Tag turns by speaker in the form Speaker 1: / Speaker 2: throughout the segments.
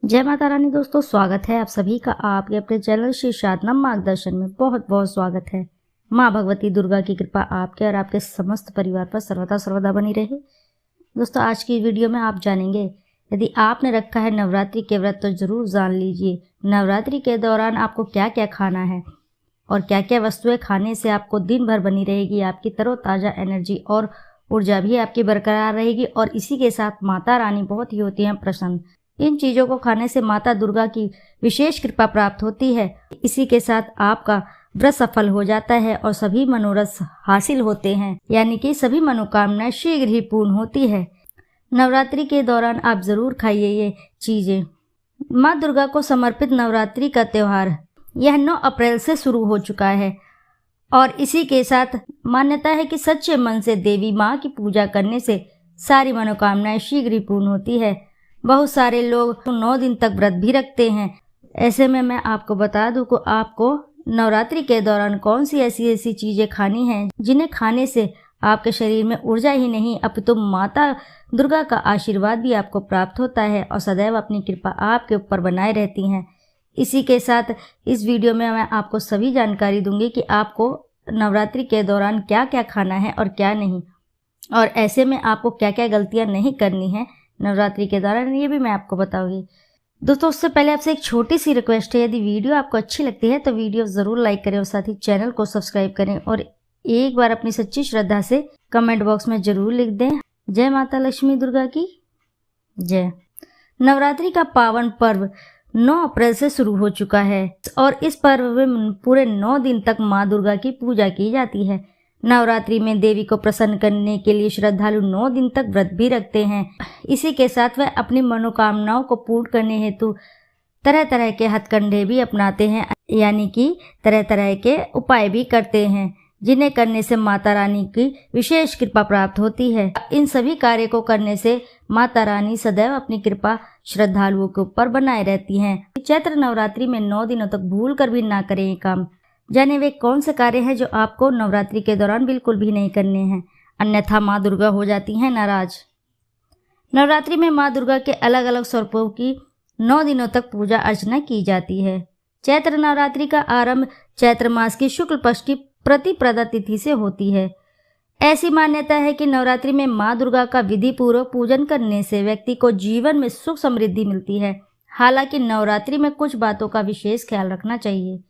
Speaker 1: जय माता रानी दोस्तों, स्वागत है आप सभी का आपके अपने चैनल श्री शारदाम मार्गदर्शन में। बहुत बहुत स्वागत है। माँ भगवती दुर्गा की कृपा आपके और आपके समस्त परिवार पर सर्वदा सर्वदा बनी रहे। दोस्तों, आज की वीडियो में आप जानेंगे, यदि आपने रखा है नवरात्रि के व्रत तो ज़रूर जान लीजिए नवरात्रि के दौरान आपको क्या क्या खाना है और क्या क्या वस्तुएं खाने से आपको दिन भर बनी रहेगी, आपकी तरोताज़ा एनर्जी और ऊर्जा भी आपकी बरकरार रहेगी। और इसी के साथ माता रानी बहुत ही होती हैं प्रसन्न। इन चीज़ों को खाने से माता दुर्गा की विशेष कृपा प्राप्त होती है। इसी के साथ आपका व्रत सफल हो जाता है और सभी मनोरथ हासिल होते हैं, यानी कि सभी मनोकामनाएं शीघ्र ही पूर्ण होती है। नवरात्रि के दौरान आप ज़रूर खाइए ये चीज़ें। माँ दुर्गा को समर्पित नवरात्रि का त्यौहार यह 9 अप्रैल से शुरू हो चुका है और इसी के साथ मान्यता है कि सच्चे मन से देवी माँ की पूजा करने से सारी मनोकामनाएं शीघ्र ही पूर्ण होती है। बहुत सारे लोग 9 दिन तक व्रत भी रखते हैं। ऐसे में मैं आपको बता दूं कि आपको नवरात्रि के दौरान कौन सी ऐसी चीज़ें खानी हैं जिन्हें खाने से आपके शरीर में ऊर्जा ही नहीं अपितु माता दुर्गा का आशीर्वाद भी आपको प्राप्त होता है और सदैव अपनी कृपा आपके ऊपर बनाए रहती हैं। इसी के साथ इस वीडियो में मैं आपको सभी जानकारी दूंगी कि आपको नवरात्रि के दौरान क्या क्या खाना है और क्या नहीं, और ऐसे में आपको क्या क्या गलतियाँ नहीं करनी है नवरात्रि के दौरान, ये भी मैं आपको बताऊंगी। दोस्तों, उससे पहले आपसे एक छोटी सी रिक्वेस्ट है, यदि वीडियो आपको अच्छी लगती है तो वीडियो ज़रूर लाइक करें और साथ ही चैनल को सब्सक्राइब करें और एक बार अपनी सच्ची श्रद्धा से कमेंट बॉक्स में ज़रूर लिख दें, जय माता लक्ष्मी दुर्गा की जय। नवरात्रि का पावन पर्व 9 अप्रैल से शुरू हो चुका है और इस पर्व में पूरे 9 दिन तक माँ दुर्गा की पूजा की जाती है। नवरात्रि में देवी को प्रसन्न करने के लिए श्रद्धालु 9 दिन तक व्रत भी रखते हैं। इसी के साथ वह अपनी मनोकामनाओं को पूर्ण करने हेतु तरह तरह के हथकंडे भी अपनाते हैं, यानी कि तरह तरह के उपाय भी करते हैं, जिन्हें करने से माता रानी की विशेष कृपा प्राप्त होती है। इन सभी कार्य को करने से माता रानी सदैव अपनी कृपा श्रद्धालुओं के ऊपर बनाए रहती हैं। चैत्र नवरात्रि में 9 दिनों तक भूल कर भी ना करें ये काम। जाने वे कौन से कार्य हैं जो आपको नवरात्रि के दौरान बिल्कुल भी नहीं करने हैं, अन्यथा माँ दुर्गा हो जाती हैं नाराज। नवरात्रि में माँ दुर्गा के अलग अलग स्वरूपों की 9 दिनों तक पूजा अर्चना की जाती है। चैत्र नवरात्रि का आरंभ चैत्र मास की शुक्ल पक्ष की प्रतिपदा तिथि से होती है। ऐसी मान्यता है कि नवरात्रि में माँ दुर्गा का विधि पूर्वक पूजन करने से व्यक्ति को जीवन में सुख समृद्धि मिलती है। हालांकि नवरात्रि में कुछ बातों का विशेष ख्याल रखना चाहिए।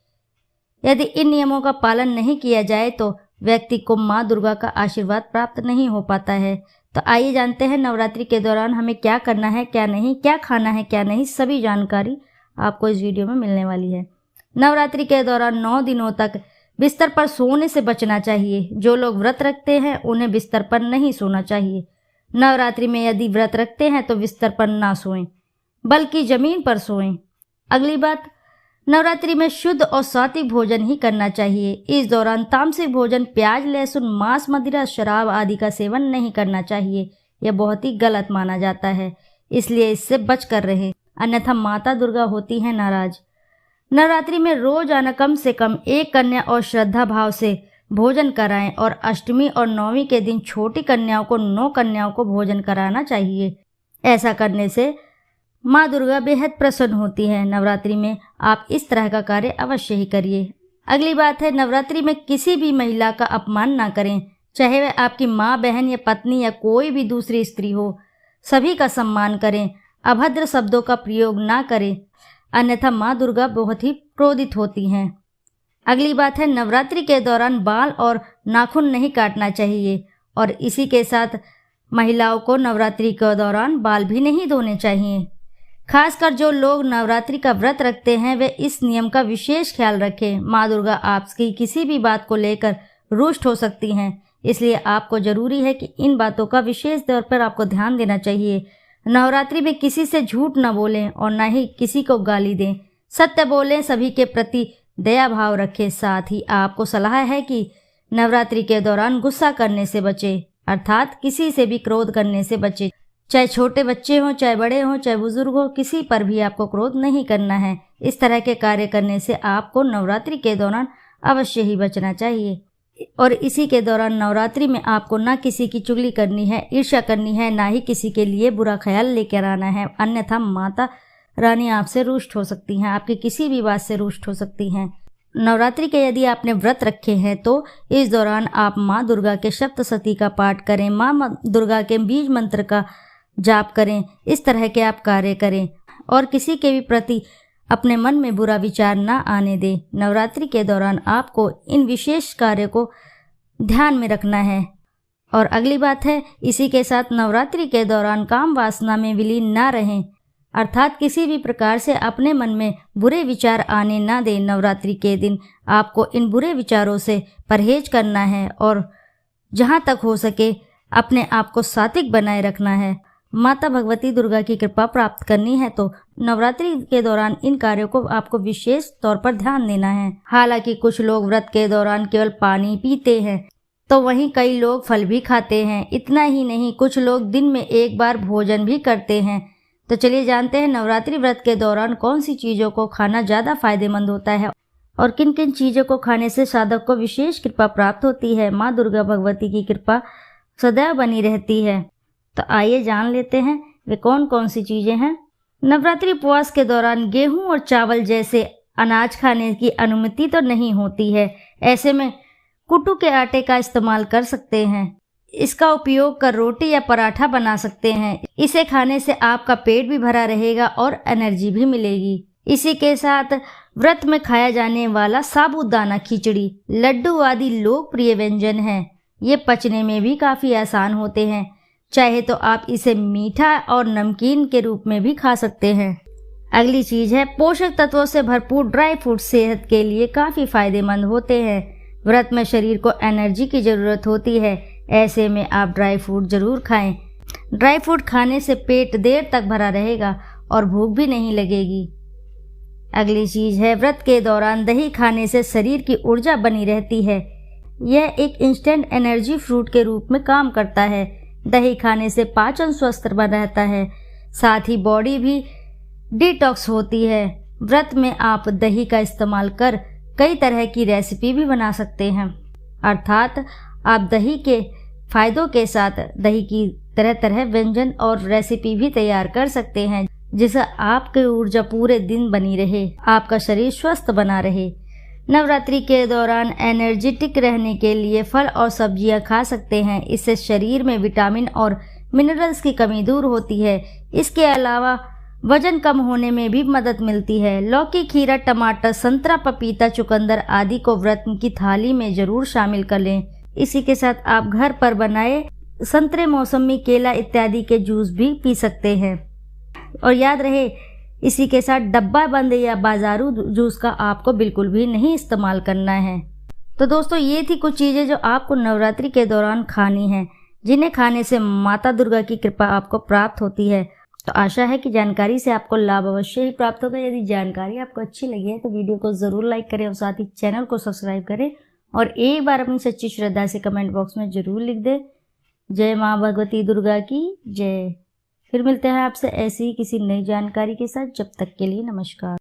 Speaker 1: यदि इन नियमों का पालन नहीं किया जाए तो व्यक्ति को माँ दुर्गा का आशीर्वाद प्राप्त नहीं हो पाता है। तो आइए जानते हैं नवरात्रि के दौरान हमें क्या करना है, क्या नहीं, क्या खाना है, क्या नहीं, सभी जानकारी आपको इस वीडियो में मिलने वाली है। नवरात्रि के दौरान 9 दिनों तक बिस्तर पर सोने से बचना चाहिए। जो लोग व्रत रखते हैं उन्हें बिस्तर पर नहीं सोना चाहिए। नवरात्रि में यदि व्रत रखते हैं तो बिस्तर पर ना सोएं, बल्कि जमीन पर सोएं। अगली बात, नवरात्रि में शुद्ध और सात्विक भोजन ही करना चाहिए। इस दौरान तामसिक भोजन, प्याज, लहसुन, मांस, मदिरा, शराब आदि का सेवन नहीं करना चाहिए। यह बहुत ही गलत माना जाता है, इसलिए इससे बच कर रहें, अन्यथा माता दुर्गा होती हैं नाराज। नवरात्रि में रोजाना कम से कम 1 कन्या और श्रद्धा भाव से भोजन कराएं और अष्टमी और नवमी के दिन छोटी कन्याओं को 9 कन्याओं को भोजन कराना चाहिए। ऐसा करने से माँ दुर्गा बेहद प्रसन्न होती है। नवरात्रि में आप इस तरह का कार्य अवश्य ही करिए। अगली बात है, नवरात्रि में किसी भी महिला का अपमान ना करें, चाहे वह आपकी माँ, बहन या पत्नी या कोई भी दूसरी स्त्री हो। सभी का सम्मान करें, अभद्र शब्दों का प्रयोग ना करें, अन्यथा माँ दुर्गा बहुत ही क्रोधित होती हैं। अगली बात है, नवरात्रि के दौरान बाल और नाखून नहीं काटना चाहिए और इसी के साथ महिलाओं को नवरात्रि के दौरान बाल भी नहीं धोने चाहिए। खासकर जो लोग नवरात्रि का व्रत रखते हैं वे इस नियम का विशेष ख्याल रखें। माँ दुर्गा आपकी किसी भी बात को लेकर रुष्ट हो सकती हैं, इसलिए आपको जरूरी है कि इन बातों का विशेष तौर पर आपको ध्यान देना चाहिए। नवरात्रि में किसी से झूठ न बोलें और न ही किसी को गाली दें। सत्य बोलें, सभी के प्रति दया भाव रखें। साथ ही आपको सलाह है कि नवरात्रि के दौरान गुस्सा करने से बचें, अर्थात किसी से भी क्रोध करने से बचें। चाहे छोटे बच्चे हों, चाहे बड़े हों, चाहे बुजुर्ग हो, किसी पर भी आपको क्रोध नहीं करना है। इस तरह के कार्य करने से आपको नवरात्रि के दौरान अवश्य ही बचना चाहिए। और इसी के दौरान नवरात्रि में आपको ना किसी की चुगली करनी है, ईर्ष्या करनी है, ना ही किसी के लिए बुरा ख्याल लेकर आना है, अन्यथा माता रानी आपसे रुष्ट हो सकती हैं, आपकी किसी भी बात से रुष्ट हो सकती हैं। नवरात्रि के यदि आपने व्रत रखे हैं तो इस दौरान आप माँ दुर्गा के सप्तशती का पाठ करें, माँ दुर्गा के बीज मंत्र का जाप करें। इस तरह के आप कार्य करें और किसी के भी प्रति अपने मन में बुरा विचार ना आने दें। नवरात्रि के दौरान आपको इन विशेष कार्य को ध्यान में रखना है। और अगली बात है, इसी के साथ नवरात्रि के दौरान काम वासना में विलीन ना रहें, अर्थात किसी भी प्रकार से अपने मन में बुरे विचार आने ना दें। नवरात्रि के दिन आपको इन बुरे विचारों से परहेज करना है और जहाँ तक हो सके अपने आप को सात्विक बनाए रखना है। माता भगवती दुर्गा की कृपा प्राप्त करनी है तो नवरात्रि के दौरान इन कार्यों को आपको विशेष तौर पर ध्यान देना है। हालांकि कुछ लोग व्रत के दौरान केवल पानी पीते हैं तो वहीं कई लोग फल भी खाते हैं। इतना ही नहीं, कुछ लोग दिन में एक बार भोजन भी करते हैं। तो चलिए जानते हैं नवरात्रि व्रत के दौरान कौन सी चीज़ों को खाना ज़्यादा फायदेमंद होता है और किन किन चीज़ों को खाने से साधक को विशेष कृपा प्राप्त होती है। माँ दुर्गा भगवती की कृपा सदैव बनी रहती है। तो आइए जान लेते हैं वे कौन कौन सी चीज़ें हैं। नवरात्रि उपवास के दौरान गेहूं और चावल जैसे अनाज खाने की अनुमति तो नहीं होती है। ऐसे में कुट्टू के आटे का इस्तेमाल कर सकते हैं। इसका उपयोग कर रोटी या पराठा बना सकते हैं। इसे खाने से आपका पेट भी भरा रहेगा और एनर्जी भी मिलेगी। इसी के साथ व्रत में खाया जाने वाला साबूदाना खिचड़ी, लड्डू आदि लोकप्रिय व्यंजन हैं। ये पचने में भी काफ़ी आसान होते हैं। चाहे तो आप इसे मीठा और नमकीन के रूप में भी खा सकते हैं। अगली चीज़ है, पोषक तत्वों से भरपूर ड्राई फ्रूट सेहत के लिए काफ़ी फायदेमंद होते हैं। व्रत में शरीर को एनर्जी की ज़रूरत होती है, ऐसे में आप ड्राई फ्रूट ज़रूर खाएं। ड्राई फ्रूट खाने से पेट देर तक भरा रहेगा और भूख भी नहीं लगेगी। अगली चीज़ है, व्रत के दौरान दही खाने से शरीर की ऊर्जा बनी रहती है। यह एक इंस्टेंट एनर्जी फ्रूट के रूप में काम करता है। दही खाने से पाचन स्वस्थ बना रहता है, साथ ही बॉडी भी डिटॉक्स होती है। व्रत में आप दही का इस्तेमाल कर कई तरह की रेसिपी भी बना सकते हैं, अर्थात आप दही के फायदों के साथ दही की तरह तरह व्यंजन और रेसिपी भी तैयार कर सकते हैं, जिससे आपकी ऊर्जा पूरे दिन बनी रहे, आपका शरीर स्वस्थ बना रहे। नवरात्रि के दौरान एनर्जेटिक रहने के लिए फल और सब्जियां खा सकते हैं। इससे शरीर में विटामिन और मिनरल्स की कमी दूर होती है। इसके अलावा वजन कम होने में भी मदद मिलती है। लौकी, खीरा, टमाटर, संतरा, पपीता, चुकंदर आदि को व्रत की थाली में जरूर शामिल कर लें। इसी के साथ आप घर पर बनाए संतरे, मौसमी, केला इत्यादि के जूस भी पी सकते हैं। और याद रहे, इसी के साथ डब्बा बंद या बाजारू जूस का आपको बिल्कुल भी नहीं इस्तेमाल करना है। तो दोस्तों, ये थी कुछ चीज़ें जो आपको नवरात्रि के दौरान खानी है, जिन्हें खाने से माता दुर्गा की कृपा आपको प्राप्त होती है। तो आशा है कि जानकारी से आपको लाभ अवश्य ही प्राप्त होगा। यदि जानकारी आपको अच्छी लगी है तो वीडियो को ज़रूर लाइक करें और साथ ही चैनल को सब्सक्राइब करें और एक बार अपनी सच्ची श्रद्धा से कमेंट बॉक्स में ज़रूर लिख दें, जय माँ भगवती दुर्गा की जय। फिर मिलते हैं आपसे ऐसी ही किसी नई जानकारी के साथ। जब तक के लिए नमस्कार।